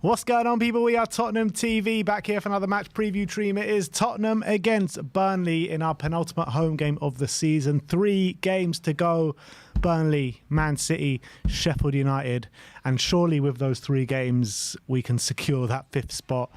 What's going on, people? We are Tottenham TV, back here for another match preview stream. It is Tottenham against Burnley in our penultimate home game of the season. 3 games to go. Burnley, Man City, Sheffield United. And surely with those 3 games, we can secure that 5th spot.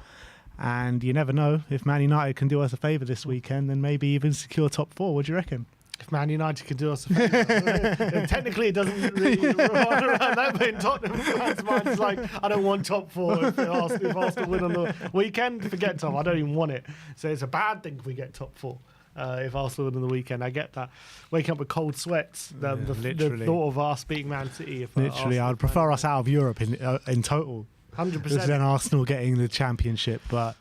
And you never know, if Man United can do us a favour this weekend, then maybe even secure top 4. What do you reckon? If Man United can do us a favour. Technically, it doesn't really revolve around that, but in Tottenham fans' minds, it's like, I don't want top 4. If Arsenal win on the weekend, forget top. I don't even want it. So it's a bad thing if we get top 4. If Arsenal win on the weekend, I get that. Waking up with cold sweats, the thought of us beating Man City. If literally, I'd prefer us out of Europe in total. 100%. Than Arsenal getting the championship, but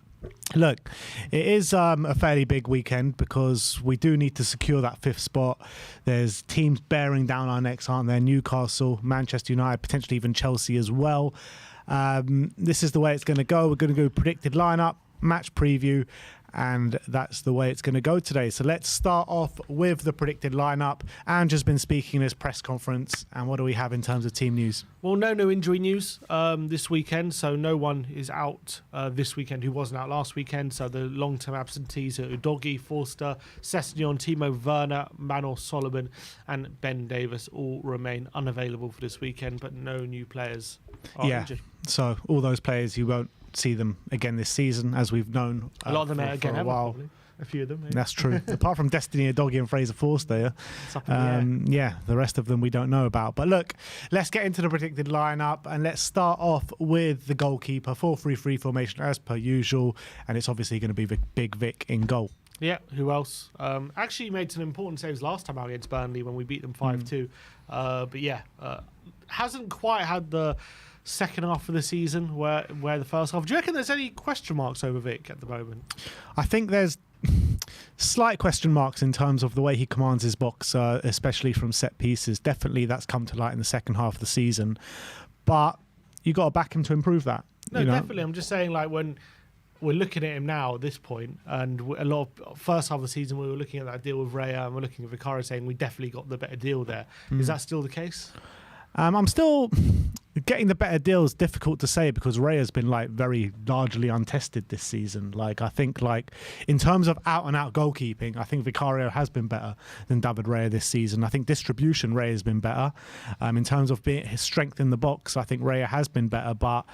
look, it is a fairly big weekend because we do need to secure that 5th spot. There's teams bearing down our necks, aren't there? Newcastle, Manchester United, potentially even Chelsea as well. This is the way it's going to go. We're going to go predicted lineup, match preview, and that's the way it's going to go today. So let's start off with the predicted lineup. Ange has been speaking in his press conference, and what do we have in terms of team news? Well, no injury news this weekend, so no one is out this weekend who wasn't out last weekend. So the long-term absentees are Udogie, Forster, Sessegnon, Timo Werner, Manor Solomon, and Ben Davis all remain unavailable for this weekend, but no new players are injured. So all those players, you won't see them again this season, as we've known. A lot of them again, for a while. Probably. A few of them. Maybe. That's true. Apart from Destiny Udogie and Fraser Forster, the rest of them we don't know about. But look, let's get into the predicted lineup and let's start off with the goalkeeper. 4-3-3 formation as per usual, and it's obviously going to be Big Vic in goal. Yeah, who else? Actually made some important saves last time out against Burnley when we beat them 5-2. Hasn't quite had the second half of the season where the first half. Do you reckon there's any question marks over Vic at the moment? I think there's slight question marks in terms of the way he commands his box, especially from set pieces. Definitely that's come to light in the second half of the season. But you got to back him to improve that. No, definitely. I'm just saying, like, when we're looking at him now at this point, and a lot of first half of the season we were looking at that deal with Raya and we're looking at Vicario saying we definitely got the better deal there. Is that still the case? I'm still getting the better deal is difficult to say because Raya's been very largely untested this season. I think in terms of out and out goalkeeping, I think Vicario has been better than David Raya this season. I think distribution Raya has been better. In terms of his strength in the box, I think Raya has been better, but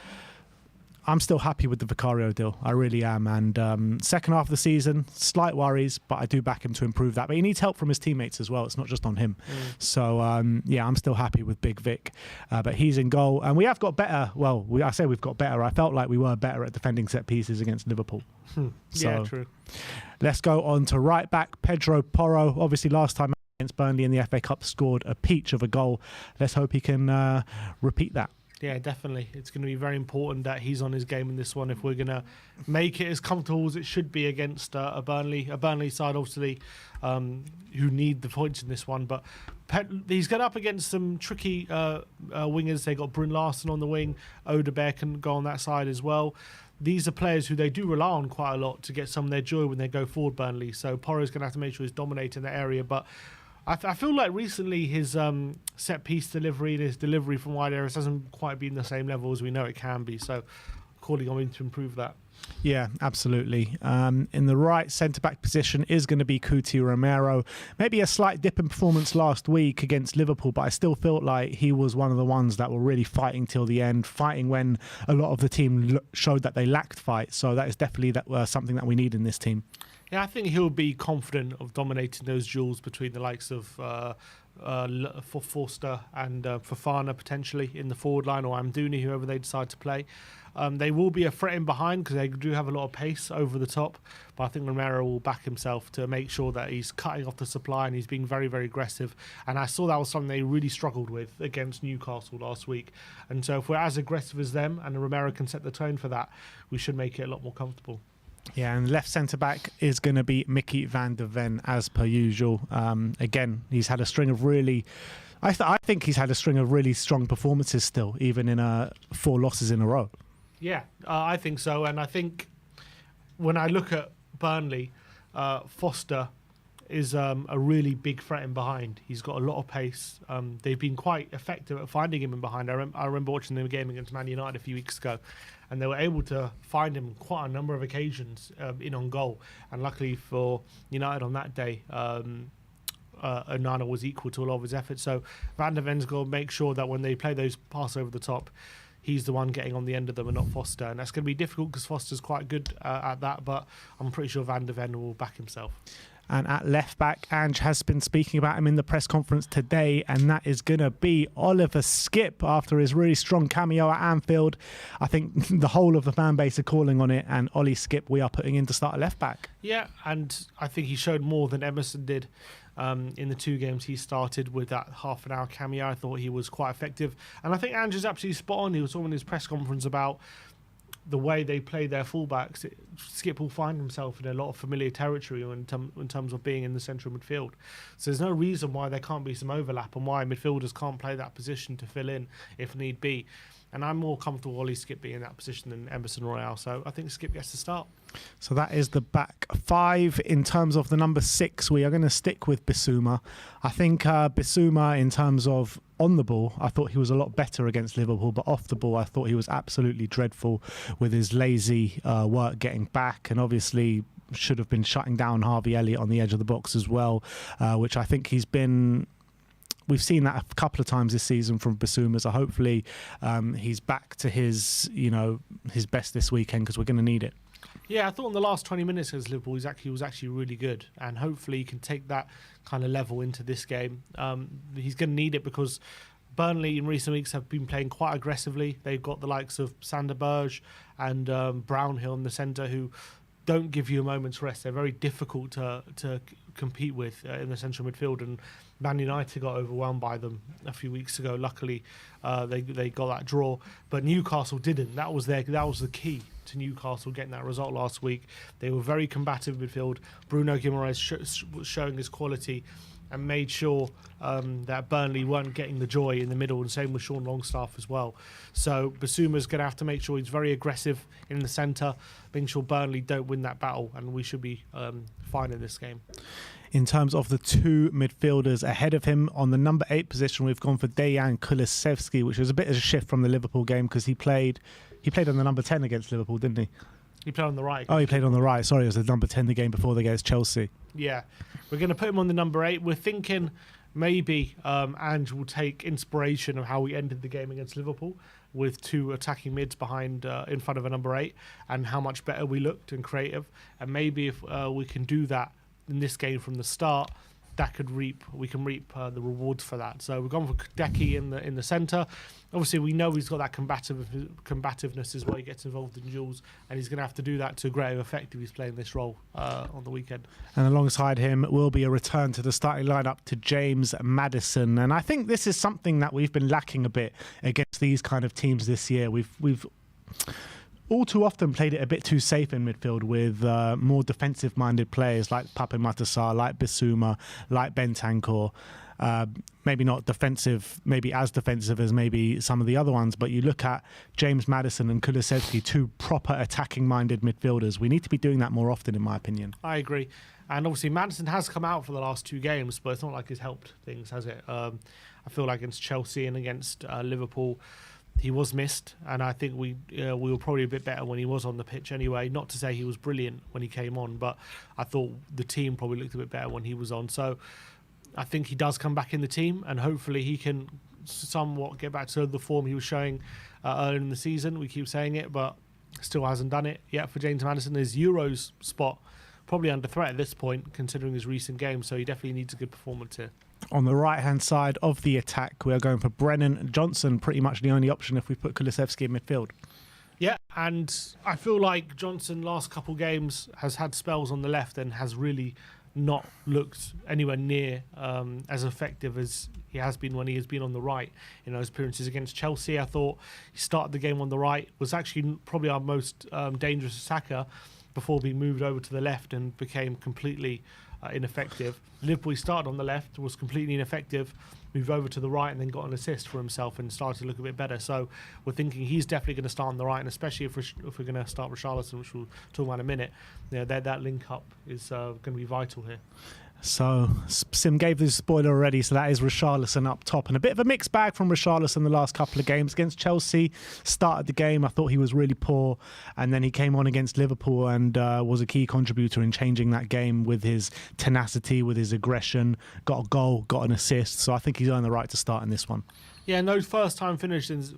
I'm still happy with the Vicario deal. I really am. And second half of the season, slight worries, but I do back him to improve that. But he needs help from his teammates as well. It's not just on him. So, I'm still happy with Big Vic. But he's in goal. And we have got better. Well, I say we've got better. I felt like we were better at defending set pieces against Liverpool. Yeah, true. Let's go on to right back, Pedro Porro. Obviously, last time against Burnley in the FA Cup, scored a peach of a goal. Let's hope he can repeat that. Yeah, definitely. It's going to be very important that he's on his game in this one if we're going to make it as comfortable as it should be against a Burnley side, obviously, who need the points in this one. But he's got up against some tricky wingers. They got Bryn Larson on the wing. Odebeck can go on that side as well. These are players who they do rely on quite a lot to get some of their joy when they go forward, Burnley. So Porro's going to have to make sure he's dominating that area. But I feel like recently his set-piece delivery and his delivery from wide areas hasn't quite been the same level as we know it can be. So calling on him to improve that. Yeah, absolutely. In the right centre-back position is going to be Cuti Romero. Maybe a slight dip in performance last week against Liverpool, but I still felt like he was one of the ones that were really fighting till the end, fighting when a lot of the team showed that they lacked fight. So that is definitely something that we need in this team. Yeah, I think he'll be confident of dominating those duels between the likes of Forster and Fofana potentially in the forward line, or Amdouni, whoever they decide to play. They will be a threat in behind because they do have a lot of pace over the top, but I think Romero will back himself to make sure that he's cutting off the supply and he's being very, very aggressive. And I saw that was something they really struggled with against Newcastle last week. And so if we're as aggressive as them and Romero can set the tone for that, we should make it a lot more comfortable. Yeah, and left centre-back is going to be Mickey van der Ven, as per usual. Again, he's had a string of really... I think he's had a string of really strong performances still, even in 4 losses in a row. Yeah, I think so. And I think when I look at Burnley, Foster is a really big threat in behind. He's got a lot of pace. They've been quite effective at finding him in behind. I remember watching the game against Man United a few weeks ago, and they were able to find him quite a number of occasions in on goal. And luckily for United on that day, Onana was equal to a lot of his efforts. So Van der Ven's got to make sure that when they play those passes over the top, he's the one getting on the end of them and not Foster. And that's going to be difficult because Foster's quite good at that, but I'm pretty sure Van der Ven will back himself. And at left back, Ange has been speaking about him in the press conference today, and that is going to be Oliver Skipp after his really strong cameo at Anfield. I think the whole of the fan base are calling on it, and Ollie Skipp we are putting in to start at left back. Yeah, and I think he showed more than Emerson did in the 2 games he started with that half-an-hour cameo. I thought he was quite effective. And I think Ange is absolutely spot on. He was talking in his press conference about the way they play their fullbacks. Skipp will find himself in a lot of familiar territory in terms of being in the central midfield. So there's no reason why there can't be some overlap and why midfielders can't play that position to fill in if need be. And I'm more comfortable Ollie Skipp being in that position than Emerson Royale. So I think Skipp gets to start. So that is the back 5. In terms of the number 6, we are going to stick with Bissouma. I think Bissouma, in terms of on the ball, I thought he was a lot better against Liverpool, but off the ball, I thought he was absolutely dreadful with his lazy work getting back, and obviously should have been shutting down Harvey Elliott on the edge of the box as well, which I think he's been... We've seen that a couple of times this season from Bissouma, so hopefully he's back to his best this weekend, because we're going to need it. Yeah, I thought in the last 20 minutes against Liverpool, he was actually really good, and hopefully he can take that kind of level into this game. He's going to need it because Burnley in recent weeks have been playing quite aggressively. They've got the likes of Sander Berge and Brownhill in the centre who don't give you a moment's rest. They're very difficult to compete with in the central midfield, and Man United got overwhelmed by them a few weeks ago. Luckily, they got that draw, but Newcastle didn't. That was the key to Newcastle getting that result last week. They were very combative midfield. Bruno Guimaraes was showing his quality and made sure that Burnley weren't getting the joy in the middle, and same with Sean Longstaff as well. So Bissouma's going to have to make sure he's very aggressive in the centre, making sure Burnley don't win that battle, and we should be fine in this game. In terms of the 2 midfielders ahead of him, on the number 8 position, we've gone for Dejan Kulusevski, which was a bit of a shift from the Liverpool game because he played on the number 10 against Liverpool, didn't he? He played on the right. Oh, he played on the right. Sorry, it was the number 10 the game before against Chelsea. Yeah, we're going to put him on the number 8. We're thinking maybe Ange will take inspiration of how we ended the game against Liverpool with 2 attacking mids behind in front of a number 8, and how much better we looked and creative. And maybe if we can do that in this game from the start, we can reap the rewards for that. So we've gone for Deki in the centre. Obviously, we know he's got that combativeness as well. He gets involved in duels, and he's going to have to do that to greater effect if he's playing this role on the weekend. And alongside him will be a return to the starting lineup to James Maddison. And I think this is something that we've been lacking a bit against these kind of teams this year. We've all too often played it a bit too safe in midfield with more defensive-minded players like Pape Matar, like Bissouma, like Bentancur. Maybe not defensive, maybe as defensive as maybe some of the other ones, but you look at James Maddison and Kulusevski, 2 proper attacking-minded midfielders. We need to be doing that more often, in my opinion. I agree. And obviously, Maddison has come out for the last 2 games, but it's not like it's helped things, has it? I feel like against Chelsea and against Liverpool, he was missed, and I think we were probably a bit better when he was on the pitch anyway. Not to say he was brilliant when he came on, but I thought the team probably looked a bit better when he was on. So I think he does come back in the team, and hopefully he can somewhat get back to the form he was showing earlier in the season. We keep saying it, but still hasn't done it yet for James Maddison. His Euros spot probably under threat at this point, considering his recent games, so he definitely needs a good performance here. On the right-hand side of the attack, we are going for Brennan Johnson, pretty much the only option if we put Kulusevski in midfield. Yeah, and I feel like Johnson last couple games has had spells on the left and has really not looked anywhere near as effective as he has been when he has been on the right in those appearances against Chelsea. I thought he started the game on the right, was actually probably our most dangerous attacker before being moved over to the left and became completely ineffective. Liverpool started on the left, was completely ineffective, moved over to the right and then got an assist for himself and started to look a bit better. So we're thinking he's definitely going to start on the right, and especially if we're going to start Richarlison, which we'll talk about in a minute, that link up is going to be vital here. So Sim gave the spoiler already, so that is Richarlison up top. And a bit of a mixed bag from Richarlison the last couple of games. Against Chelsea, started the game, I thought he was really poor. And then he came on against Liverpool and was a key contributor in changing that game with his tenacity, with his aggression. Got a goal, got an assist. So I think he's earned the right to start in this one. Yeah, and those first-time finishes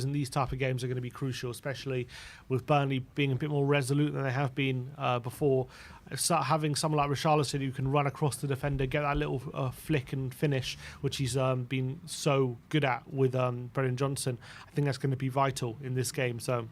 in these type of games are going to be crucial, especially with Burnley being a bit more resolute than they have been before. Start having someone like Richarlison who can run across the defender, get that little flick and finish, which he's been so good at with Brennan Johnson. I think that's going to be vital in this game. So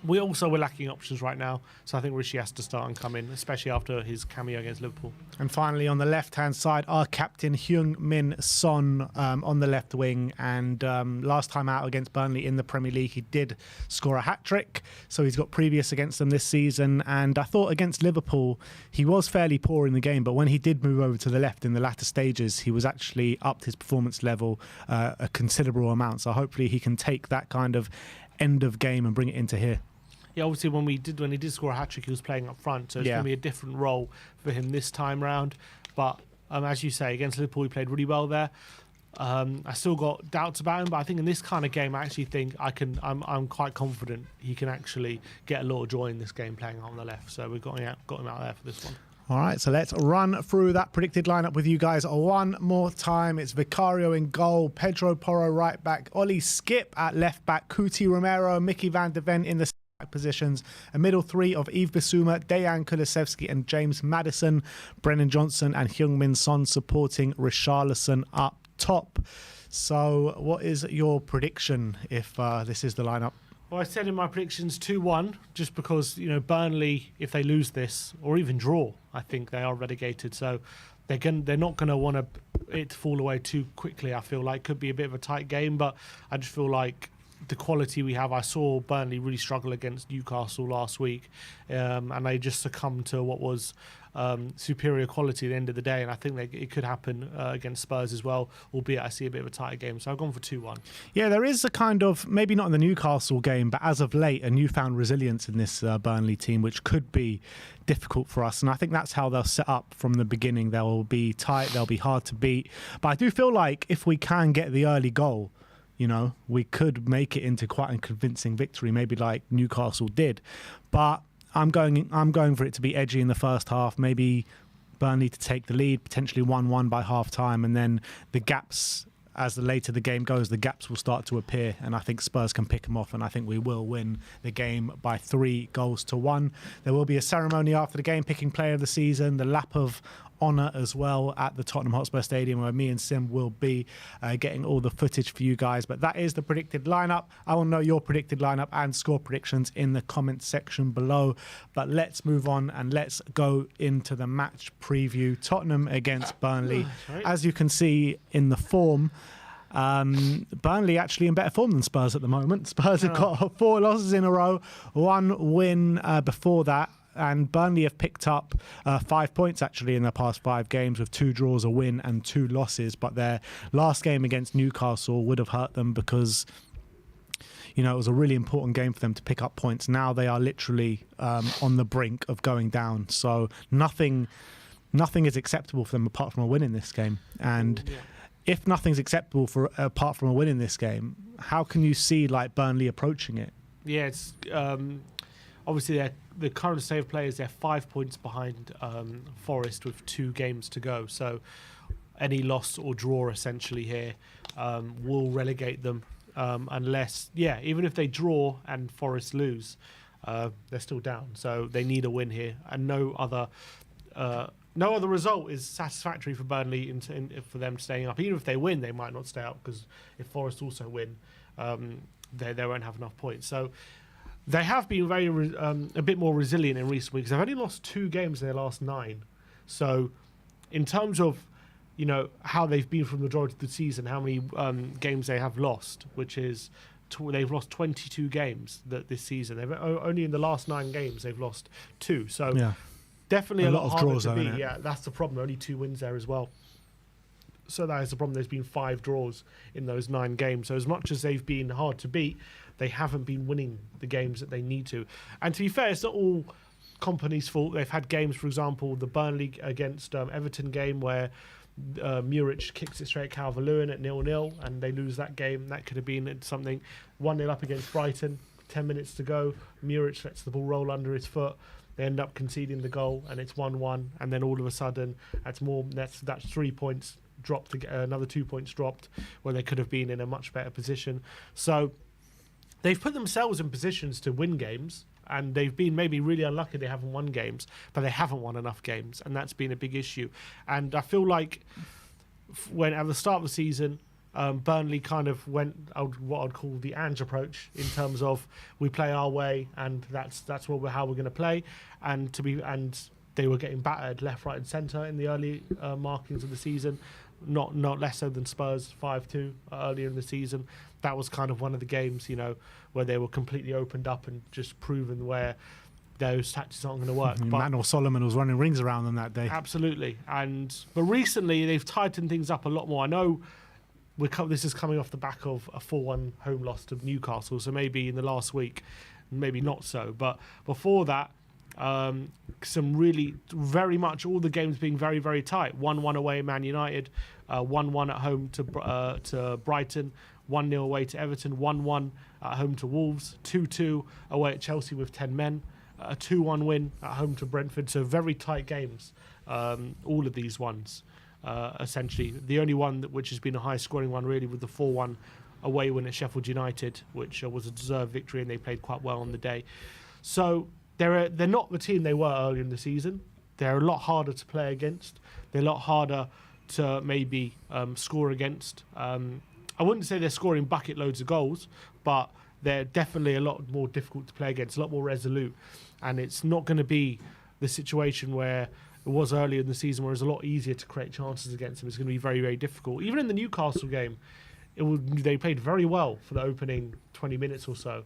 we're lacking options right now, so I think Rishi has to start and come in, especially after his cameo against Liverpool. And finally, on the left-hand side, our captain Heung-min Son on the left wing. And last time out against Burnley in the Premier League, he did score a hat-trick. So he's got previous against them this season. And I thought against Liverpool, he was fairly poor in the game. But when he did move over to the left in the latter stages, he was actually upped his performance level a considerable amount. So hopefully he can take that kind of end of game and bring it into here. Yeah, obviously when he did score a hat-trick, he was playing up front, so it's going to be a different role for him this time round. But as you say, against Liverpool, he played really well there. I still got doubts about him, but I think in this kind of game, I actually think I'm quite confident he can actually get a lot of joy in this game playing on the left. So we've got him out there for this one. All right, so let's run through that predicted lineup with you guys one more time. It's Vicario in goal, Pedro Porro right back, Ollie Skip at left back, Kuti Romero, Mickey van de Ven in the positions, a middle three of Yves Bissouma, Dejan Kulusevski and James Maddison, Brennan Johnson and Heung-min Son supporting Richarlison up top. So what is your prediction if this is the lineup? Well, I said in my predictions 2-1, just because, Burnley, if they lose this or even draw, I think they are relegated. So they're not going to want it to fall away too quickly. I feel like could be a bit of a tight game, but I just feel like the quality we have. I saw Burnley really struggle against Newcastle last week, and they just succumbed to what was superior quality at the end of the day. And I think it could happen against Spurs as well, albeit I see a bit of a tighter game. So I've gone for 2-1. Yeah, there is a kind of, maybe not in the Newcastle game, but as of late, a newfound resilience in this Burnley team, which could be difficult for us. And I think that's how they'll set up from the beginning. They'll be tight, they'll be hard to beat. But I do feel like if we can get the early goal, we could make it into quite a convincing victory, maybe like Newcastle did. But I'm going for it to be edgy in the first half, maybe Burnley to take the lead, potentially 1-1 by half time, and then the gaps, as the later the game goes, the gaps will start to appear, and I think Spurs can pick them off, and I think we will win the game by 3-1. There will be a ceremony after the game, picking player of the season, the lap of honour as well at the Tottenham Hotspur Stadium, where me and Sim will be getting all the footage for you guys. But that is the predicted lineup. I will know your predicted lineup and score predictions in the comment section below. But let's move on and let's go into the match preview. Tottenham against Burnley. Right. As you can see in the form, Burnley actually in better form than Spurs at the moment. Spurs have got 4 losses in a row, 1 win before that. And Burnley have picked up 5 points actually in their past 5 games, with 2 draws, a win and 2 losses. But their last game against Newcastle would have hurt them because, it was a really important game for them to pick up points. Now they are literally on the brink of going down. So nothing is acceptable for them apart from a win in this game. And if nothing's acceptable apart from a win in this game, how can you see like Burnley approaching it? Yeah, it's obviously the current state of play is they're 5 points behind Forest with 2 games to go. So any loss or draw essentially here will relegate them unless, even if they draw and Forest lose, they're still down. So they need a win here, and no other result is satisfactory for Burnley for them staying up. Even if they win, they might not stay up, because if Forest also win, they won't have enough points. So they have been a bit more resilient in recent weeks. They've only lost 2 games in their last 9. So in terms of, how they've been from the majority of the season, how many games they have lost, which is they've lost 22 games this season. They've only in the last 9 games they've lost 2. So definitely a lot of draws to beat. Yeah, that's the problem. Only 2 wins there as well. So that is the problem. There's been 5 draws in those 9 games. So as much as they've been hard to beat, they haven't been winning the games that they need to. And to be fair, it's not all Company's fault. They've had games, for example, the Burnley against Everton game where Muric kicks it straight at Calvert-Lewin at 0-0 and they lose that game. That could have been something. 1-0 up against Brighton, 10 minutes to go. Muric lets the ball roll under his foot. They end up conceding the goal and it's 1-1. And then all of a sudden, that's 3 points dropped, another 2 points dropped where they could have been in a much better position. So they've put themselves in positions to win games. And they've been maybe really unlucky they haven't won games, but they haven't won enough games, and that's been a big issue. And I feel like when at the start of the season, Burnley kind of went what I'd call the Ange approach in terms of we play our way, and that's how we're going to play, and they were getting battered left, right, and centre in the early markings of the season. Not less so than Spurs 5-2 earlier in the season. That was kind of one of the games, where they were completely opened up and just proven where those tactics aren't going to work. Manuel Solomon was running rings around them that day. Absolutely. But recently they've tightened things up a lot more. I know this is coming off the back of a 4-1 home loss to Newcastle, so maybe in the last week, maybe not so. But before that, some really very much all the games being very, very tight. 1-1 away at Man United, 1-1 at home to Brighton, 1-0 away to Everton, 1-1 at home to Wolves, 2-2 away at Chelsea with 10 men, a 2-1 win at home to Brentford. So very tight games, all of these ones, essentially. The only one which has been a high-scoring one really with the 4-1 away win at Sheffield United, which was a deserved victory, and they played quite well on the day. So they're not the team they were earlier in the season. They're a lot harder to play against. They're a lot harder to maybe score against. I wouldn't say they're scoring bucket loads of goals, but they're definitely a lot more difficult to play against, a lot more resolute. And it's not going to be the situation where it was earlier in the season where it's a lot easier to create chances against them. It's going to be very, very difficult. Even in the Newcastle game, they played very well for the opening 20 minutes or so.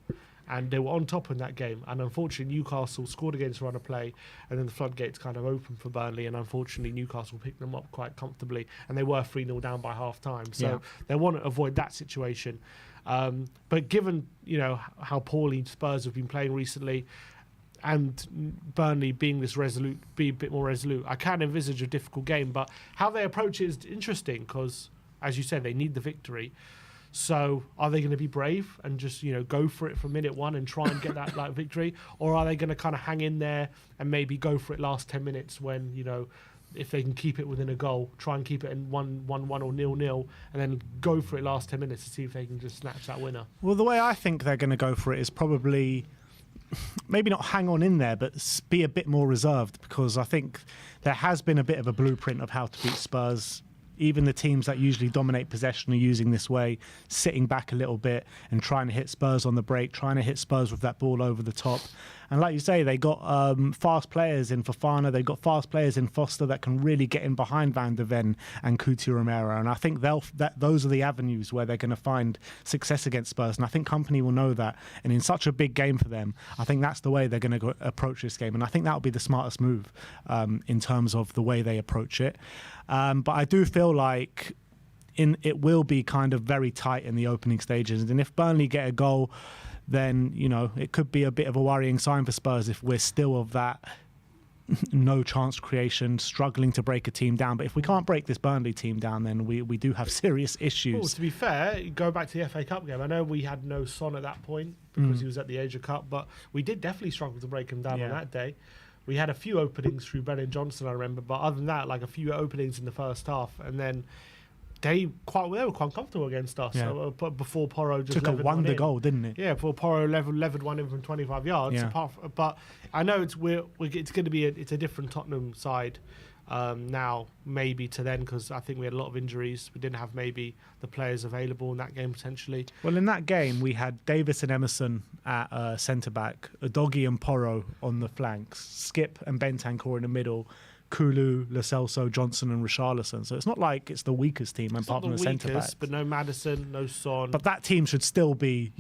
And they were on top in that game. And unfortunately, Newcastle scored against run of play, and then the floodgates kind of opened for Burnley. And unfortunately, Newcastle picked them up quite comfortably, and they were 3-0 down by half time. So they want to avoid that situation. But given how poorly Spurs have been playing recently, and Burnley being a bit more resolute, I can envisage a difficult game. But how they approach it is interesting because, as you said, they need the victory. So are they going to be brave and just go for it from minute one and try and get that victory, or are they going to kind of hang in there and maybe go for it last 10 minutes when if they can keep it within a goal, try and keep it in 1-1 or 0-0, and then go for it last 10 minutes to see if they can just snatch that winner? Well, the way I think they're going to go for it is probably maybe not hang on in there, but be a bit more reserved, because I think there has been a bit of a blueprint of how to beat Spurs. Even the teams that usually dominate possession are using this way, sitting back a little bit and trying to hit Spurs on the break, trying to hit Spurs with that ball over the top. And like you say, they got fast players in Fofana, they've got fast players in Foster that can really get in behind Van de Ven and Coutinho Romero. And I think those are the avenues where they're going to find success against Spurs. And I think Company will know that. And in such a big game for them, I think that's the way they're going to approach this game. And I think that'll be the smartest move in terms of the way they approach it. But I do feel like it will be kind of very tight in the opening stages. And if Burnley get a goal, then, it could be a bit of a worrying sign for Spurs if we're still of that no chance creation, struggling to break a team down. But if we can't break this Burnley team down, then we do have serious issues. Well, to be fair, go back to the FA Cup game. I know we had no Son at that point because he was at the Asia Cup, but we did definitely struggle to break him down on that day. We had a few openings through Brennan Johnson, I remember, but other than that, a few openings in the first half, and then they were quite comfortable against us. Yeah. So, before Porro just took a wonder goal, didn't it? Yeah, before Porro levered one in from 25 yards. Yeah. But I know it's going to be a different Tottenham side now, maybe to then, because I think we had a lot of injuries. We didn't have maybe the players available in that game potentially. Well, in that game, we had Davis and Emerson at centre-back, Udogie and Porro on the flanks, Skip and Bentancur in the middle, Kulu, Lo Celso, Johnson and Richarlison. So it's not like it's the weakest team apart from the centre-backs. But no Maddison, no Son. But that team should still be,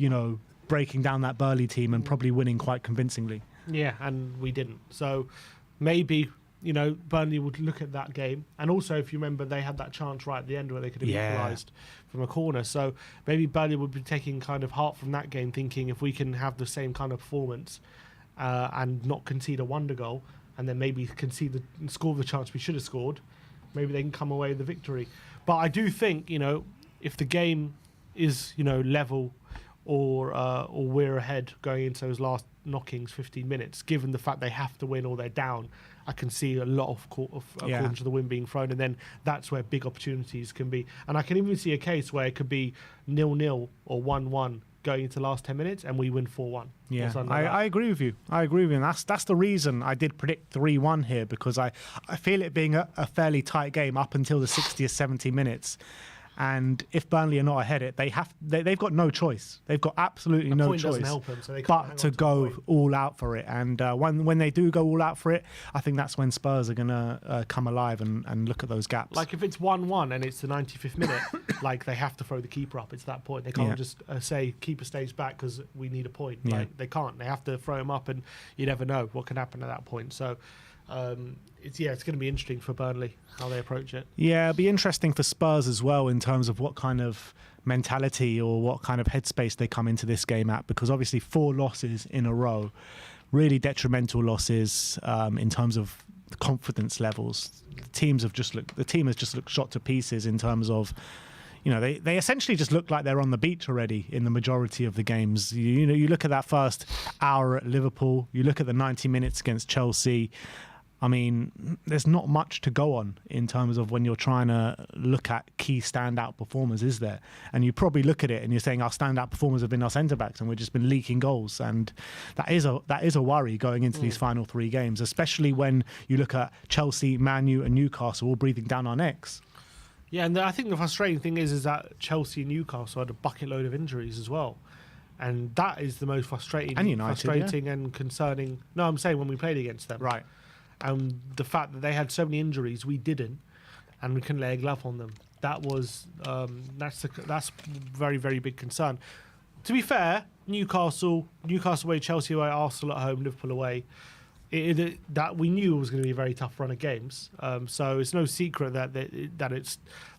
breaking down that Burnley team and probably winning quite convincingly. Yeah, and we didn't. So maybe Burnley would look at that game. And also, if you remember, they had that chance right at the end where they could have equalised from a corner. So maybe Burnley would be taking kind of heart from that game, thinking if we can have the same kind of performance and not concede a wonder goal, and then maybe score the chance we should have scored, maybe they can come away with the victory. But I do think, if the game is, level or we're ahead going into those last knockings, 15 minutes, given the fact they have to win or they're down, I can see a lot of according to the wind being thrown, and then that's where big opportunities can be. And I can even see a case where it could be 0-0 or 1-1 going into the last 10 minutes and we win 4-1. Yeah, I agree with you. And that's the reason I did predict 3-1 here, because I feel it being a fairly tight game up until the 60 or 70 minutes. And if Burnley are not ahead, they've got no choice. They've got absolutely no choice help them, so they but to go all out for it. And when they do go all out for it, I think that's when Spurs are going to come alive and look at those gaps. Like if it's 1-1 and it's the 95th minute, like they have to throw the keeper up. It's that point. They can't just say keeper stays back because we need a point. Like they can't. They have to throw him up, and you never know what can happen at that point. So it's going to be interesting for Burnley how they approach it. Yeah, it'll be interesting for Spurs as well in terms of what kind of mentality or what kind of headspace they come into this game at, because obviously 4 losses in a row, really detrimental losses in terms of the confidence levels. The team has just looked shot to pieces in terms of, they essentially just look like they're on the beach already in the majority of the games. You look at that first hour at Liverpool, you look at the 90 minutes against Chelsea. I mean, there's not much to go on in terms of when you're trying to look at key standout performers, is there? And you probably look at it and you're saying our standout performers have been our centre-backs and we've just been leaking goals. And that is a worry going into these final 3 games, especially when you look at Chelsea, Man U and Newcastle all breathing down our necks. Yeah, and I think the frustrating thing is that Chelsea and Newcastle had a bucket load of injuries as well. And that is the most frustrating and United, and concerning. No, I'm saying when we played against them. Right. And the fact that they had so many injuries, we didn't, and we couldn't lay a glove on them. That was that's very, very big concern. To be fair, Newcastle away, Chelsea away, Arsenal at home, Liverpool away. That we knew it was going to be a very tough run of games. So it's no secret that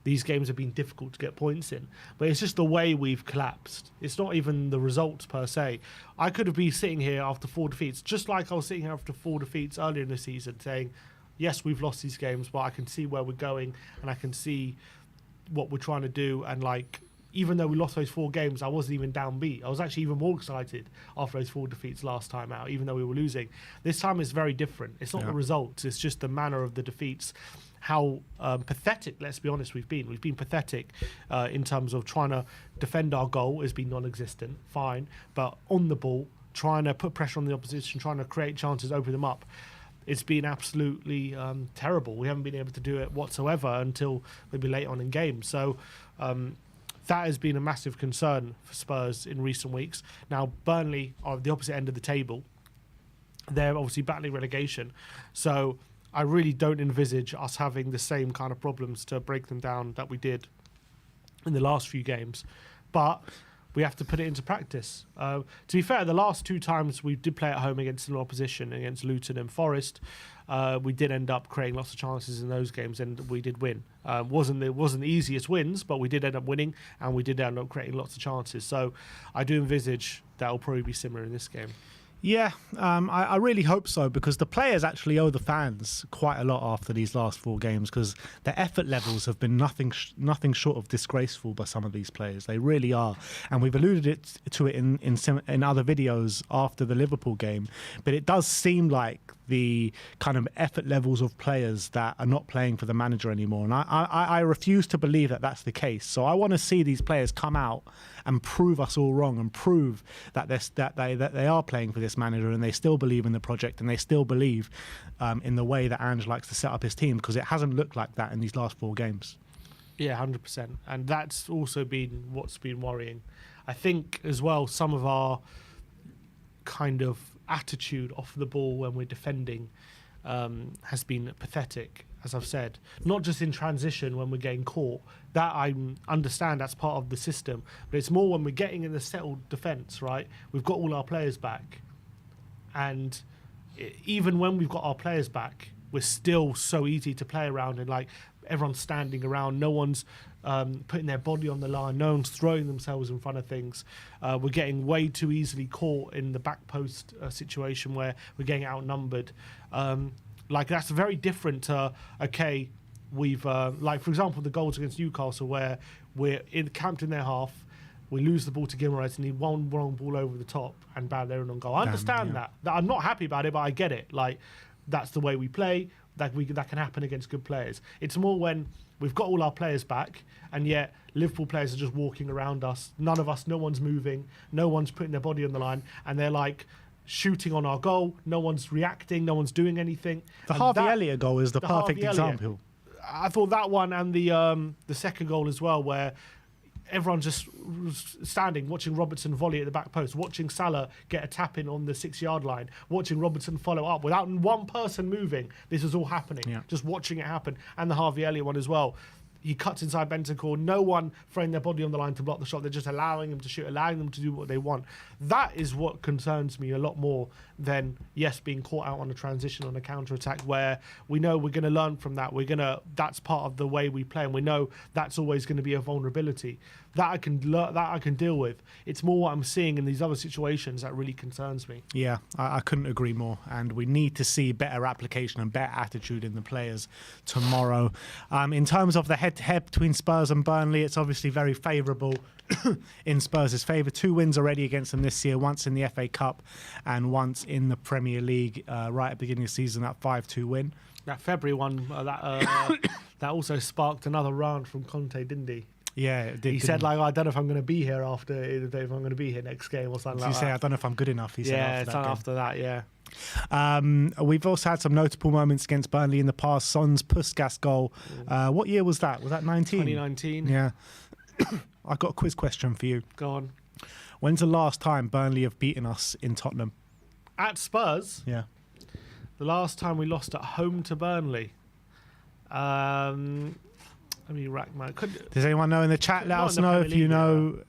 these games have been difficult to get points in. But it's just the way we've collapsed. It's not even the results per se. I could have been sitting here after 4 defeats, just like I was sitting here after 4 defeats earlier in the season, saying, yes, we've lost these games, but I can see where we're going and I can see what we're trying to do. And even though we lost those 4 games, I wasn't even downbeat. I was actually even more excited after those 4 defeats last time out, even though we were losing. This time it's very different. It's not the results, it's just the manner of the defeats. How pathetic, let's be honest, we've been. We've been pathetic in terms of trying to defend our goal has been non-existent, fine. But on the ball, trying to put pressure on the opposition, trying to create chances, open them up, it's been absolutely terrible. We haven't been able to do it whatsoever until maybe late on in games. So that has been a massive concern for Spurs in recent weeks. Now, Burnley are the opposite end of the table. They're obviously battling relegation. So I really don't envisage us having the same kind of problems to break them down that we did in the last few games. But we have to put it into practice. To be fair, the last 2 times we did play at home against an opposition, against Luton and Forest, we did end up creating lots of chances in those games, and we did win. Wasn't the easiest wins, but we did end up winning, and we did end up creating lots of chances. So I do envisage that will probably be similar in this game. Yeah, I really hope so, because the players actually owe the fans quite a lot after these last 4 games, because their effort levels have been nothing short of disgraceful by some of these players. They really are, and we've alluded to it in other videos after the Liverpool game. But it does seem like the kind of effort levels of players that are not playing for the manager anymore, and I refuse to believe that that's the case. So I want to see these players come out and prove us all wrong, and prove that they are playing for this manager, and they still believe in the project, and they still believe in the way that Ange likes to set up his team, because it hasn't looked like that in these last 4 games. Yeah, 100%. And that's also been what's been worrying. I think as well, some of our kind of attitude off the ball when we're defending has been pathetic, as I've said. Not just in transition when we're getting caught. That I understand, that's part of the system. But it's more when we're getting in the settled defence, right? We've got all our players back. And even when we've got our players back, we're still so easy to play around, and everyone's standing around. No one's putting their body on the line. No one's throwing themselves in front of things. We're getting way too easily caught in the back post situation where we're getting outnumbered. Like that's very different to, okay, we've, like for example, the goals against Newcastle where we're camped in their half, we lose the ball to Guimaraes and he one wrong ball over the top and bad there and on goal. I understand that. I'm not happy about it, but I get it. Like that's the way we play. That can happen against good players. It's more when we've got all our players back and yet Liverpool players are just walking around us. No one's moving. No one's putting their body on the line and they're like shooting on our goal. No one's reacting. No one's doing anything. The Harvey Elliott goal is the perfect example. I thought that one and the second goal as well where everyone's just standing, watching Robertson volley at the back post, watching Salah get a tap in on the 6-yard line, watching Robertson follow up without one person moving. This is all happening, just watching it happen. And the Harvey Elliott one as well. He cuts inside Bentancur, no one throwing their body on the line to block the shot. They're just allowing him to shoot, allowing them to do what they want. That is what concerns me a lot more than, yes, being caught out on a transition, on a counter-attack, where we know we're going to learn from that. That's part of the way we play, and we know that's always going to be a vulnerability. That I can deal with. It's more what I'm seeing in these other situations that really concerns me. Yeah, I couldn't agree more. And we need to see better application and better attitude in the players tomorrow. In terms of the head-to-head between Spurs and Burnley, it's obviously very favourable in Spurs' favour. 2 wins already against them this year, once in the FA Cup and once in the Premier League right at the beginning of the season, that 5-2 win. That February one, that also sparked another round from Conte, didn't he? Yeah, he said like, I don't know if I'm going to be here if I'm going to be here next game or something like that. Did he say I don't know if I'm good enough? He said after that, yeah. We've also had some notable moments against Burnley in the past. Son's Puskas goal. What year was that? Was that 2019? Yeah. I've got a quiz question for you. Go on. When's the last time Burnley have beaten us in Tottenham? At Spurs? Yeah. The last time we lost at home to Burnley. Let me rack my... Does anyone know in the chat? Let us know if you know.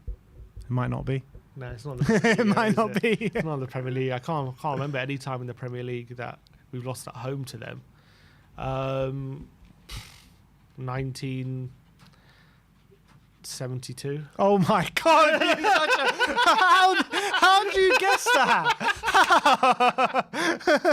It might not be. No, it's not. It might not be. It's not the Premier League. I can't remember any time in the Premier League that we've lost at home to them. 1972. Oh my God! How did you guess that?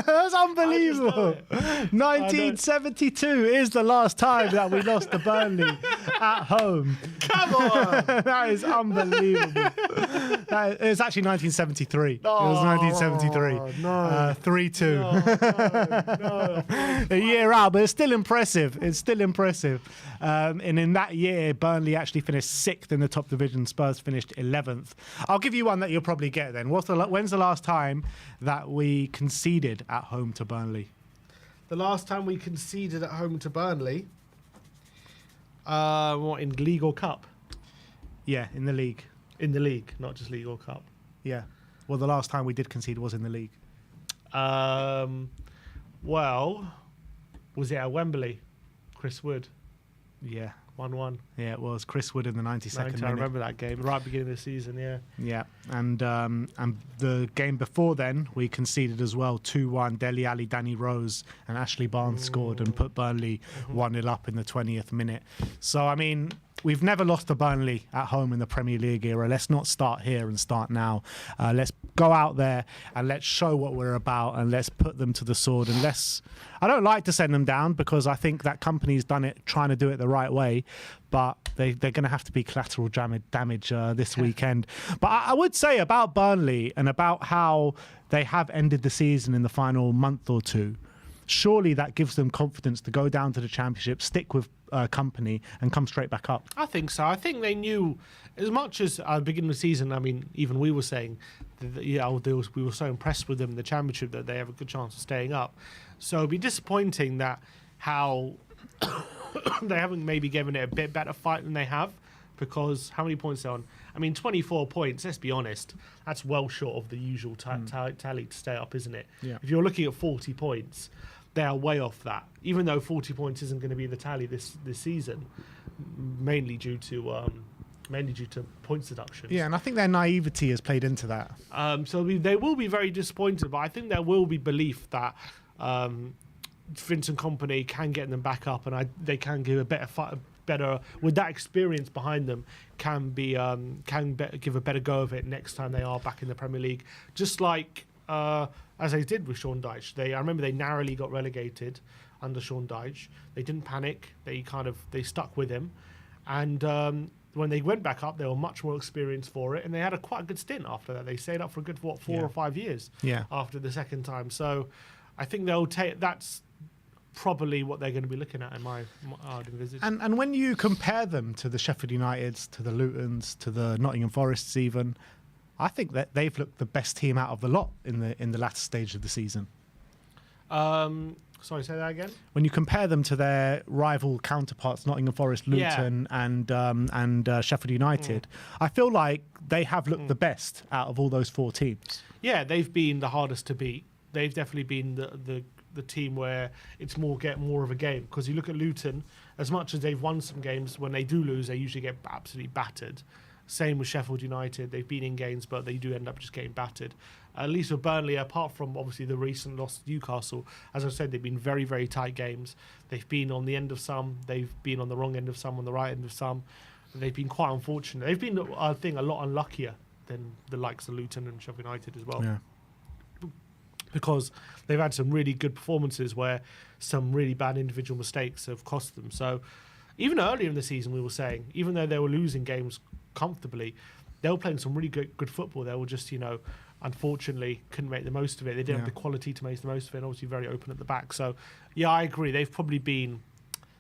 That's unbelievable. 1972 is the last time that we lost to Burnley at home. Come on! That is unbelievable. It's actually 1973. Oh, it was 1973. No. 3-2. No. A year out, but it's still impressive. It's still impressive. And in that year, Burnley actually finished 6th in the top division. Spurs finished 11th. I'll give you one that you'll probably get then. When's the last time that we conceded at home to Burnley? The last time we conceded at home to Burnley? What, in League or Cup? Yeah, in the league. In the league, not just League or Cup. Yeah. Well, the last time we did concede was in the league. Well, was it at Wembley? Chris Wood. Yeah. 1-1. Yeah, it was Chris Wood in the 92nd minute. I remember that game, right beginning of the season, yeah. Yeah, and the game before then, we conceded as well, 2-1. Dele Alli, Danny Rose and Ashley Barnes scored and put Burnley 1-0 up in the 20th minute. So, I mean, we've never lost to Burnley at home in the Premier League era. Let's not start here and start now. Let's go out there and let's show what we're about and let's put them to the sword. And I don't like to send them down because I think that company's done it, trying to do it the right way. But they're going to have to be collateral damage this weekend. But I would say about Burnley and about how they have ended the season in the final month or two, surely that gives them confidence to go down to the Championship, stick with company and come straight back up. I think so. I think they knew as much as at the beginning of the season. I mean, even we were saying that, we were so impressed with them in the Championship that they have a good chance of staying up. So it'd be disappointing that how they haven't maybe given it a bit better fight than they have, because how many points they're on? I mean, 24 points, let's be honest, that's well short of the usual tally to stay up, isn't it? Yeah. If you're looking at 40 points, they are way off that, even though 40 points isn't going to be the tally this season, mainly due to points deductions. Yeah, and I think their naivety has played into that. So they will be very disappointed, but I think there will be belief that Vincent Kompany can get them back up, and they can give a better fight, better with that experience behind them give a better go of it next time they are back in the Premier League. Just like as they did with Sean Dyche. I remember they narrowly got relegated under Sean Dyche. They didn't panic. They stuck with him, and when they went back up, they were much more experienced for it, and they had quite a good stint after that. They stayed up for a good 4 or 5 years after the second time. So I think they'll take that's probably what they're going to be looking at in my envisage. And when you compare them to the Sheffield Uniteds, to the Lutons, to the Nottingham Forests even, I think that they've looked the best team out of the lot in the latter stage of the season. Sorry, say that again. When you compare them to their rival counterparts, Nottingham Forest, Luton, and Sheffield United, I feel like they have looked the best out of all those 4 teams. Yeah, they've been the hardest to beat. They've definitely been the team where it's more of a game. Because you look at Luton, as much as they've won some games, when they do lose, they usually get absolutely battered. Same with Sheffield United. They've been in games, but they do end up just getting battered. At least with Burnley, apart from obviously the recent loss to Newcastle, as I said, they've been very, very tight games. They've been on the end of some. They've been on the wrong end of some, on the right end of some. They've been quite unfortunate. They've been, I think, a lot unluckier than the likes of Luton and Sheffield United as well. Yeah. Because they've had some really good performances where some really bad individual mistakes have cost them. So even earlier in the season, we were saying, even though they were losing games comfortably, they were playing some really good football. They were just, unfortunately couldn't make the most of it. They didn't have the quality to make the most of it, and obviously very open at the back. So, yeah, I agree. They've probably been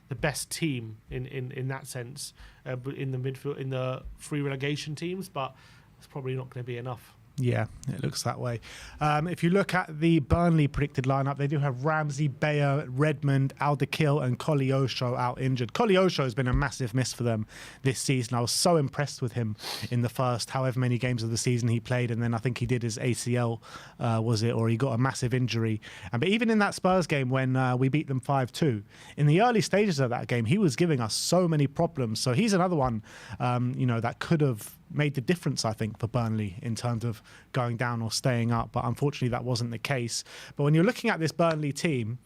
the best team in that sense in the midfield, in the 3 relegation teams, but it's probably not going to be enough. Yeah, it looks that way. If you look at the Burnley predicted lineup, they do have Ramsey, Bayer, Redmond, Alderkill and Koleosho out injured. Koleosho has been a massive miss for them this season. I was so impressed with him in the first however many games of the season he played, and then I think he did his ACL, or he got a massive injury. But even in that Spurs game when we beat them 5-2, in the early stages of that game, he was giving us so many problems. So he's another one, that could have made the difference, I think, for Burnley in terms of going down or staying up, but unfortunately that wasn't the case. But when you're looking at this Burnley team,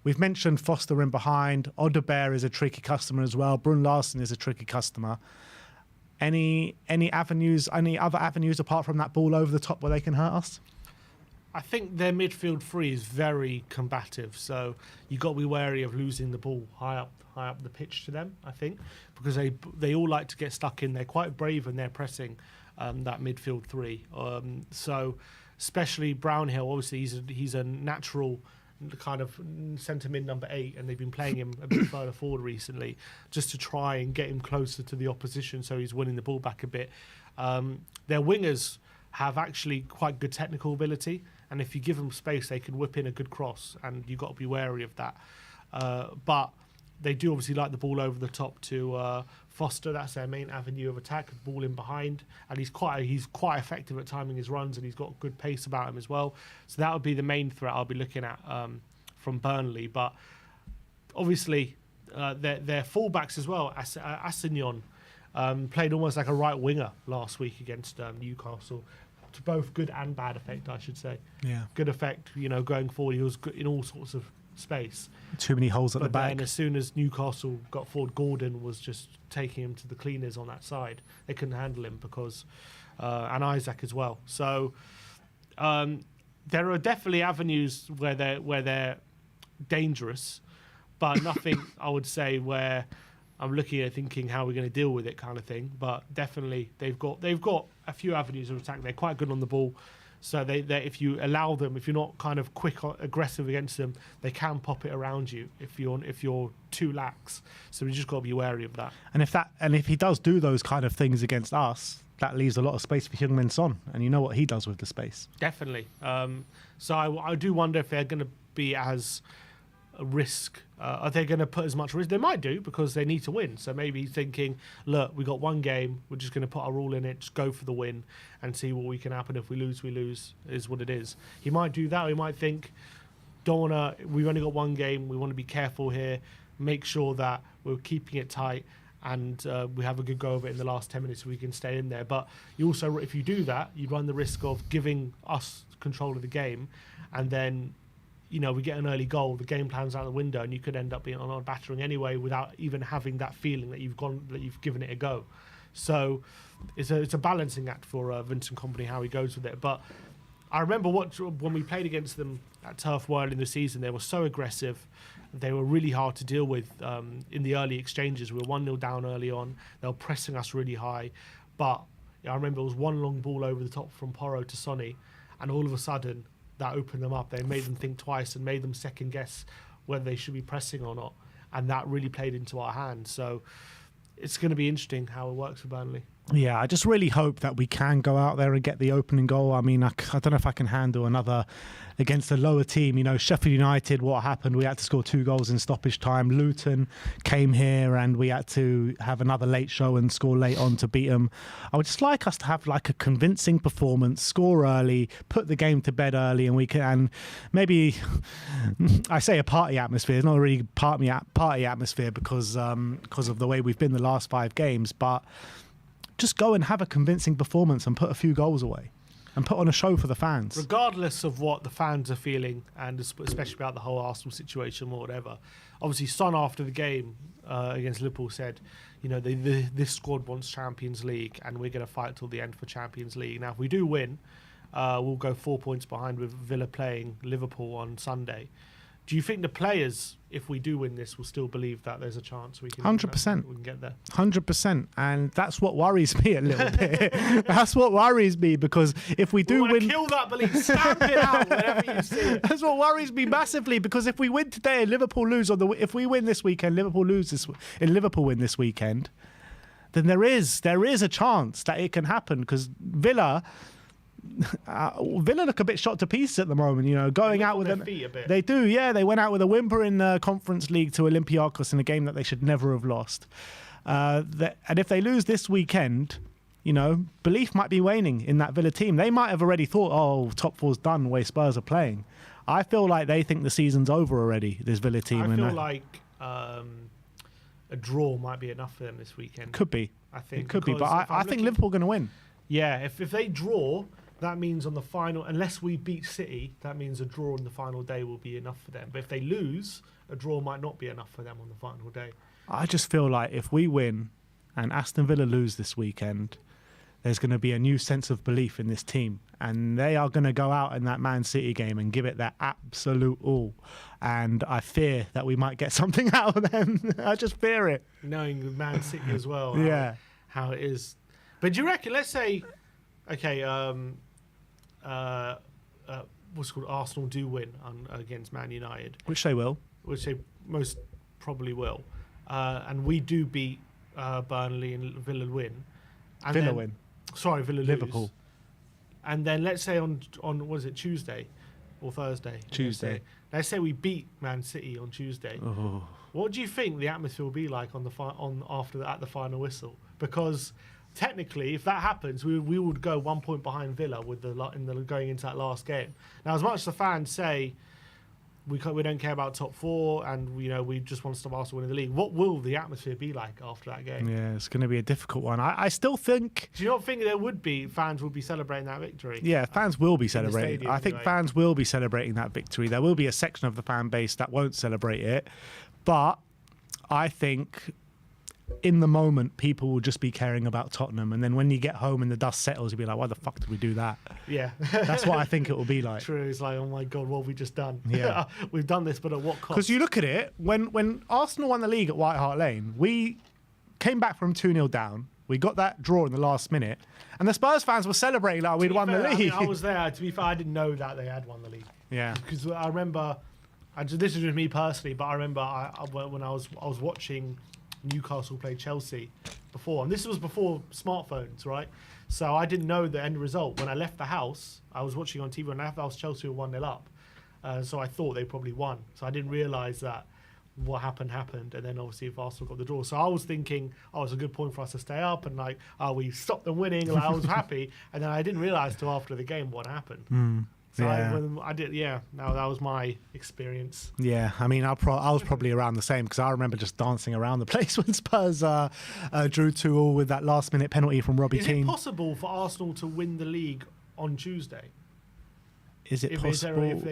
we've mentioned Foster in behind, Odebear is a tricky customer as well, Brun Larsen is a tricky customer. Any other avenues apart from that ball over the top where they can hurt us? I think their midfield 3 is very combative, so you've got to be wary of losing the ball high up the pitch to them, I think, because they all like to get stuck in. They're quite brave when they're pressing that midfield 3. So especially Brownhill, obviously he's a natural kind of centre mid number 8, and they've been playing him a bit further forward recently just to try and get him closer to the opposition so he's winning the ball back a bit. Their wingers have actually quite good technical ability, and if you give them space they can whip in a good cross, and you've got to be wary of that. But they do obviously like the ball over the top to Foster. That's their main avenue of attack, ball in behind, and he's quite effective at timing his runs, and he's got good pace about him as well. So that would be the main threat I'll be looking at from Burnley. But obviously their fullbacks as well, Assignon, played almost like a right winger last week against Newcastle. To both good and bad effect, I should say. Yeah, good effect. Going forward, he was good in all sorts of space. Too many holes at the back. Then as soon as Newcastle got forward, Gordon was just taking him to the cleaners on that side. They couldn't handle him because, and Isaac as well. So there are definitely avenues where they're dangerous, but nothing I would say where I'm looking at thinking how we're going to deal with it kind of thing. But definitely they've got a few avenues of attack. They're quite good on the ball. So they if you allow them, if you're not kind of quick or aggressive against them, they can pop it around you if you're too lax. So we just got to be wary of that. And if he does do those kind of things against us, that leaves a lot of space for Heung-min Son, and you know what he does with the space. Definitely. So I do wonder if they're going to be as a risk. Are they going to put as much risk? They might do, because they need to win. So maybe he's thinking, look, we got one game, we're just going to put our all in it, just go for the win and see what we can happen. If we lose, we lose, is what it is. He might do that, or he might think, we've only got one game, we want to be careful here, make sure that we're keeping it tight, and we have a good go of it in the last 10 minutes so we can stay in there. But you also, if you do that, you run the risk of giving us control of the game, and then we get an early goal, the game plan's out the window, and you could end up being on a battering anyway without even having that feeling that you've given it a go. So it's a balancing act for Vincent Kompany how he goes with it. But I remember when we played against them at Turf World in the season, they were so aggressive. They were really hard to deal with in the early exchanges. We were 1-0 down early on. They were pressing us really high. But I remember it was one long ball over the top from Porro to Sonny, and all of a sudden that opened them up. They made them think twice and made them second guess whether they should be pressing or not. And that really played into our hands. So it's going to be interesting how it works for Burnley. Yeah, I just really hope that we can go out there and get the opening goal. I mean, I don't know if I can handle another against a lower team. Sheffield United, what happened? We had to score 2 goals in stoppage time. Luton came here and we had to have another late show and score late on to beat them. I would just like us to have like a convincing performance, score early, put the game to bed early, and we can, and maybe, I say a party atmosphere. It's not really party atmosphere because of the way we've been the last 5 games, but just go and have a convincing performance and put a few goals away and put on a show for the fans. Regardless of what the fans are feeling, and especially about the whole Arsenal situation or whatever. Obviously, Son after the game against Liverpool said, this squad wants Champions League and we're going to fight till the end for Champions League. Now, if we do win, we'll go 4 points behind with Villa playing Liverpool on Sunday. Do you think the players, if we do win this, will still believe that there's a chance we can 100%. We can get there? 100%. And that's what worries me a little bit. That's what worries me, because if we do win... kill that belief. Stamp it out whenever you see it. That's what worries me massively, because if we win today and Liverpool lose, if we win this weekend, Liverpool win this weekend, then there is a chance that it can happen, because Villa look a bit shot to pieces at the moment, going out with them. They do, yeah. They went out with a whimper in the Conference League to Olympiacos in a game that they should never have lost. And if they lose this weekend, belief might be waning in that Villa team. They might have already thought, oh, top 4's done the way Spurs are playing. I feel like they think the season's over already, this Villa team. I feel like a draw might be enough for them this weekend. Could be. I think it could be, but I think Liverpool are going to win. Yeah, if they draw, that means on the final, unless we beat City, that means a draw on the final day will be enough for them. But if they lose, a draw might not be enough for them on the final day. I just feel like if we win and Aston Villa lose this weekend, there's going to be a new sense of belief in this team. And they are going to go out in that Man City game and give it their absolute all. And I fear that we might get something out of them. I just fear it. Knowing Man City as well. Yeah. How it is. But do you reckon, let's say, okay, what's called Arsenal do win against Man United, which they will, which they most probably will, and we do beat Burnley and Villa win, and Villa then, win. Sorry, Villa Liverpool. lose. And then let's say on what is it, Tuesday or Thursday? Tuesday. Let's say we beat Man City on Tuesday. Oh. What do you think the atmosphere will be like at the final whistle? Because technically, if that happens, we would go 1 point behind Villa going into that last game. Now, as much as the fans say we don't care about top 4 and we just want to stop Arsenal winning the league, what will the atmosphere be like after that game? Yeah, it's going to be a difficult one. I still think. Do you not think fans would be celebrating that victory? Yeah, fans will be celebrating. Stadium, I think fans will be celebrating that victory. There will be a section of the fan base that won't celebrate it, but I think in the moment, people will just be caring about Tottenham. And then when you get home and the dust settles, you'll be like, why the fuck did we do that? Yeah. That's what I think it will be like. True. It's like, oh my God, what have we just done? Yeah. We've done this, but at what cost? Because you look at it, when Arsenal won the league at White Hart Lane, we came back from 2-0 down. We got that draw in the last minute. And the Spurs fans were celebrating like we'd won the league. I was there. To be fair, I didn't know that they had won the league. Yeah. Because I remember, this is just me personally, but I remember when I was watching Newcastle play Chelsea before, and this was before smartphones, right? So I didn't know the end result. When I left the house, I was watching on TV, and I left the house, Chelsea were 1-0 up. So I thought they probably won. So I didn't realise that what happened, and then obviously if Arsenal got the draw. So I was thinking, it's a good point for us to stay up, and we stopped them winning, I was happy, and then I didn't realise till after the game what happened. So Yeah. I did, yeah. No, that was my experience. Yeah, I mean, I was probably around the same, because I remember just dancing around the place when Spurs drew 2-2 with that last-minute penalty from Robbie Keane. Is it possible for Arsenal to win the league on Tuesday? Is it possible?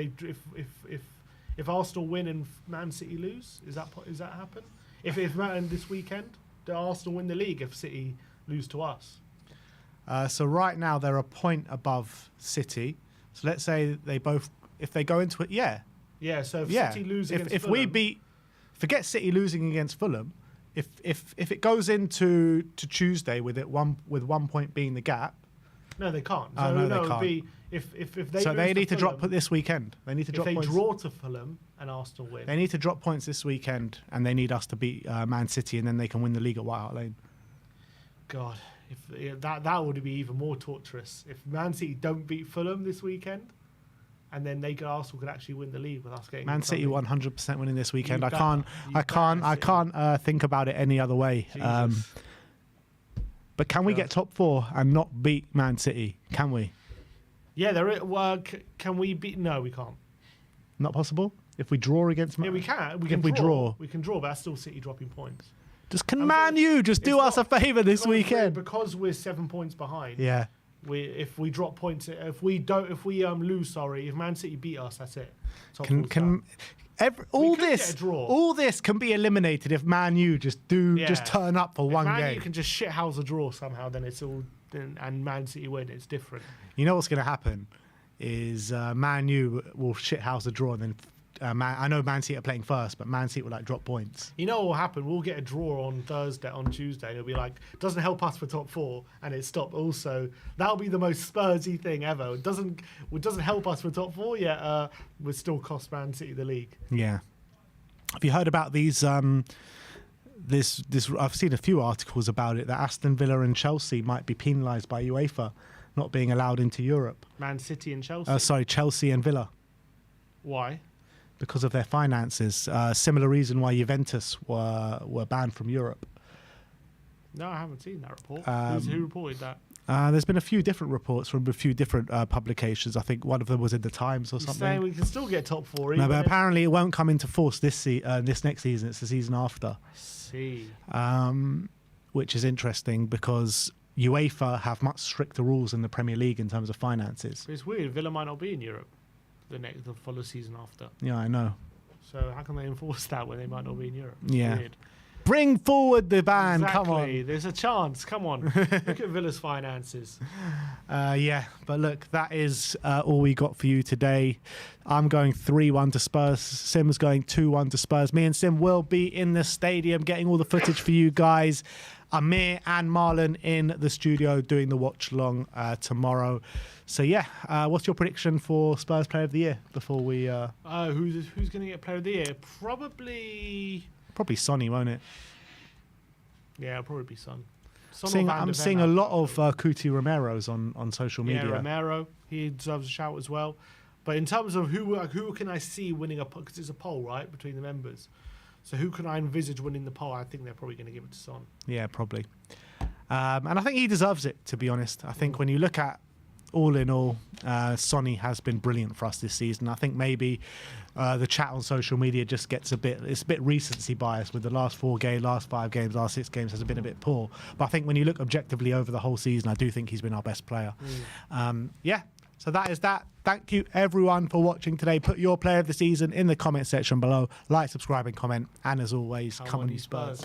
If Arsenal win and Man City lose, is that happen? If this weekend, do Arsenal win the league if City lose to us? So right now they're a point above City. So let's say if they go into it, yeah. Yeah. So if City lose against if Fulham, we beat, forget City losing against Fulham. If it goes into Tuesday with 1 point being the gap. No, they can't. Oh, So no, they it would can't. be if they So lose they need to Fulham, drop this weekend. They need to if drop they points. draw to Fulham and Arsenal win. They need to drop points this weekend, and they need us to beat Man City, and then they can win the league at White Hart Lane. God, that would be even more torturous. If Man City don't beat Fulham this weekend, and then Arsenal could actually win the league with us getting Man City 100% winning this weekend. You I can't think about it any other way. But can we get top 4 and not beat Man City? Can we? Yeah, can we beat? No, we can't. Not possible. If we draw against Man, yeah, we can. We draw. We can draw, but that's still City dropping points. Can Man U just do us a favour this weekend? Because we're 7 points behind. Yeah. If we drop points, if we lose, if Man City beat us, that's it. All this can be eliminated if Man U just turn up for one game. Man U can just shithouse a draw somehow, then it's all and Man City win. It's different. You know what's going to happen is Man U will shithouse a draw, and then I know Man City are playing first, but Man City will drop points. You know what will happen? We'll get a draw on Tuesday. It'll be doesn't help us for top 4, and it's stopped. Also, that'll be the most Spursy thing ever. It doesn't help us for top 4 yet. Would still cost Man City the league. Yeah. Have you heard about these? This I've seen a few articles about it that Aston Villa and Chelsea might be penalised by UEFA not being allowed into Europe. Man City and Chelsea. Chelsea and Villa. Why? Because of their finances. Similar reason why Juventus were banned from Europe. No, I haven't seen that report. Who reported that? There's been a few different reports from a few different publications. I think one of them was in the Times or something. Saying we can still get top 4. No, but apparently it won't come into force this next season. It's the season after. I see. Which is interesting because UEFA have much stricter rules than the Premier League in terms of finances. But it's weird. Villa might not be in Europe the following season after. Yeah, I know. So how can they enforce that when they might not be in Europe? Yeah. Weird. Bring forward the ban. Exactly. Come on. There's a chance. Come on. Look at Villa's finances. Yeah, but look, that is all we got for you today. I'm going 3-1 to Spurs. Sim's going 2-1 to Spurs. Me and Sim will be in the stadium getting all the footage for you guys. Amir and Marlon in the studio doing the watch along tomorrow. So yeah, what's your prediction for Spurs Player of the Year before we? Who's going to get Player of the Year? Probably Sonny, won't it? Yeah, it'll probably be Son. I'm seeing a lot of Cuti Romero's on social media. Yeah, Romero, he deserves a shout as well. But in terms of who can I see winning because it's a poll, right, between the members. So who can I envisage winning the poll? I think they're probably going to give it to Son. Yeah, probably. And I think he deserves it, to be honest. I think when you look at all in all, Sonny has been brilliant for us this season. I think maybe the chat on social media just gets it's a bit recency bias with the last 4 games, last 5 games, last 6 games has been a bit poor. But I think when you look objectively over the whole season, I do think he's been our best player. Yeah, so that is that. Thank you everyone for watching today. Put your player of the season in the comment section below. Like, subscribe and comment. And as always, come on you Spurs.